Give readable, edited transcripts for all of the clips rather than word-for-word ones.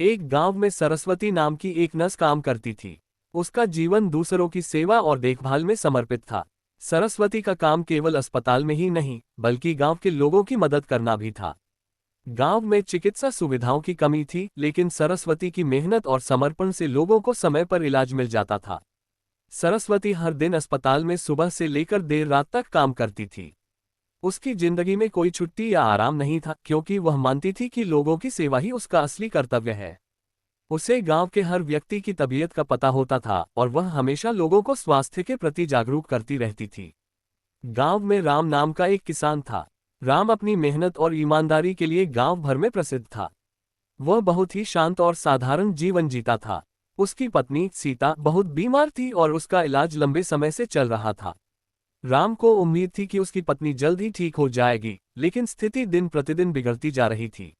एक गांव में सरस्वती नाम की एक नर्स काम करती थी। उसका जीवन दूसरों की सेवा और देखभाल में समर्पित था। सरस्वती का काम केवल अस्पताल में ही नहीं, बल्कि गांव के लोगों की मदद करना भी था। गांव में चिकित्सा सुविधाओं की कमी थी, लेकिन सरस्वती की मेहनत और समर्पण से लोगों को समय पर इलाज मिल जाता था। सरस्वती हर दिन अस्पताल में सुबह से लेकर देर रात तक काम करती थी। उसकी जिंदगी में कोई छुट्टी या आराम नहीं था, क्योंकि वह मानती थी कि लोगों की सेवा ही उसका असली कर्तव्य है। उसे गांव के हर व्यक्ति की तबीयत का पता होता था और वह हमेशा लोगों को स्वास्थ्य के प्रति जागरूक करती रहती थी। गांव में राम नाम का एक किसान था। राम अपनी मेहनत और ईमानदारी के लिए गांव भर में प्रसिद्ध था। वह बहुत ही शांत और साधारण जीवन जीता था। उसकी पत्नी सीता बहुत बीमार थी और उसका इलाज लंबे समय से चल रहा था। राम को उम्मीद थी कि उसकी पत्नी जल्द ही ठीक हो जाएगी, लेकिन स्थिति दिन प्रतिदिन बिगड़ती जा रही थी।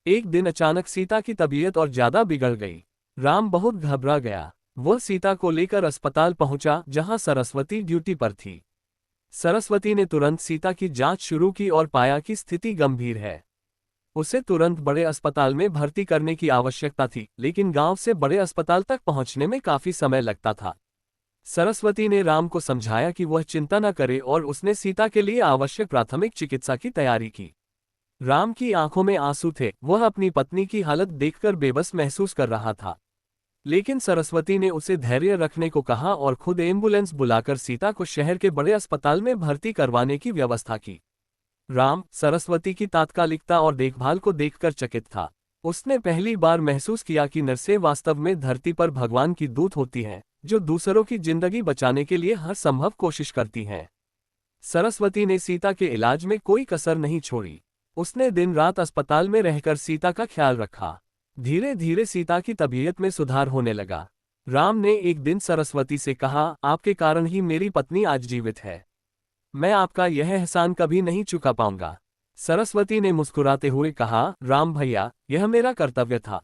एक दिन अचानक सीता की तबीयत और ज्यादा बिगड़ गई। राम बहुत घबरा गया। वह सीता को लेकर अस्पताल पहुंचा, जहां सरस्वती ड्यूटी पर थी। सरस्वती ने तुरंत सीता की जांच शुरू की और पाया कि स्थिति गंभीर है। उसे तुरंत बड़े अस्पताल में भर्ती करने की आवश्यकता थी, लेकिन गांव से बड़े अस्पताल तक पहुंचने में काफी समय लगता था। सरस्वती ने राम को समझाया कि वह चिंता न करे और उसने सीता के लिए आवश्यक प्राथमिक चिकित्सा की तैयारी की। राम की आंखों में आंसू थे। वह अपनी पत्नी की हालत देखकर बेबस महसूस कर रहा था। लेकिन सरस्वती ने उसे धैर्य रखने को कहा और खुद एम्बुलेंस बुलाकर सीता को शहर के बड़े अस्पताल में भर्ती करवाने की व्यवस्था की। राम सरस्वती की तात्कालिकता और देखभाल को देखकर चकित था। उसने पहली बार महसूस किया कि नर्सें वास्तव में धरती पर भगवान की दूत होती हैं, जो दूसरों की जिंदगी बचाने के लिए हर संभव कोशिश करती हैं। सरस्वती ने सीता के इलाज में कोई कसर नहीं छोड़ी। उसने दिन रात अस्पताल में रहकर सीता का ख्याल रखा। धीरे धीरे सीता की तबीयत में सुधार होने लगा। राम ने एक दिन सरस्वती से कहा, आपके कारण ही मेरी पत्नी आज जीवित है। मैं आपका यह एहसान कभी नहीं चुका पाऊंगा। सरस्वती ने मुस्कुराते हुए कहा, राम भैया, यह मेरा कर्तव्य था।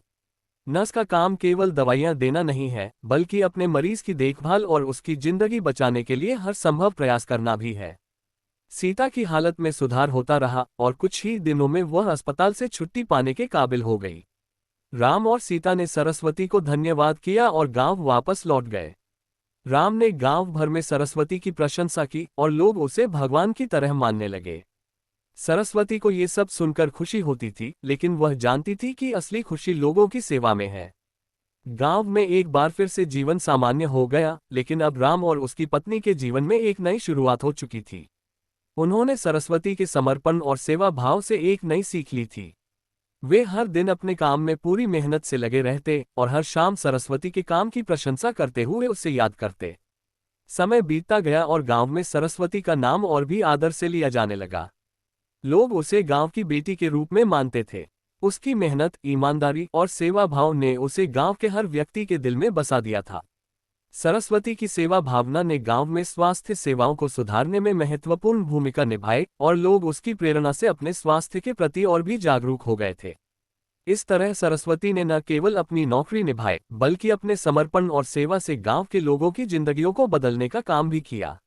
नर्स का काम केवल दवाइयां देना नहीं है, बल्कि अपने मरीज की देखभाल और उसकी जिंदगी बचाने के लिए हर संभव प्रयास करना भी है। सीता की हालत में सुधार होता रहा और कुछ ही दिनों में वह अस्पताल से छुट्टी पाने के काबिल हो गई। राम और सीता ने सरस्वती को धन्यवाद किया और गांव वापस लौट गए। राम ने गांव भर में सरस्वती की प्रशंसा की और लोग उसे भगवान की तरह मानने लगे। सरस्वती को ये सब सुनकर खुशी होती थी, लेकिन वह जानती थी कि असली खुशी लोगों की सेवा में है। गांव में एक बार फिर से जीवन सामान्य हो गया, लेकिन अब राम और उसकी पत्नी के जीवन में एक नई शुरुआत हो चुकी थी। उन्होंने सरस्वती के समर्पण और सेवा भाव से एक नई सीख ली थी। वे हर दिन अपने काम में पूरी मेहनत से लगे रहते और हर शाम सरस्वती के काम की प्रशंसा करते हुए उससे याद करते। समय बीतता गया और गांव में सरस्वती का नाम और भी आदर से लिया जाने लगा। लोग उसे गांव की बेटी के रूप में मानते थे। उसकी मेहनत, ईमानदारी और सेवा भाव ने उसे गांव के हर व्यक्ति के दिल में बसा दिया था। सरस्वती की सेवा भावना ने गांव में स्वास्थ्य सेवाओं को सुधारने में महत्वपूर्ण भूमिका निभाई और लोग उसकी प्रेरणा से अपने स्वास्थ्य के प्रति और भी जागरूक हो गए थे। इस तरह सरस्वती ने न केवल अपनी नौकरी निभाई, बल्कि अपने समर्पण और सेवा से गांव के लोगों की जिंदगियों को बदलने का काम भी किया।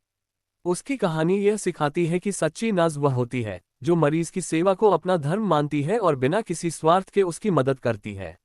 उसकी कहानी यह सिखाती है कि सच्ची नर्स वह होती है जो मरीज की सेवा को अपना धर्म मानती है और बिना किसी स्वार्थ के उसकी मदद करती है।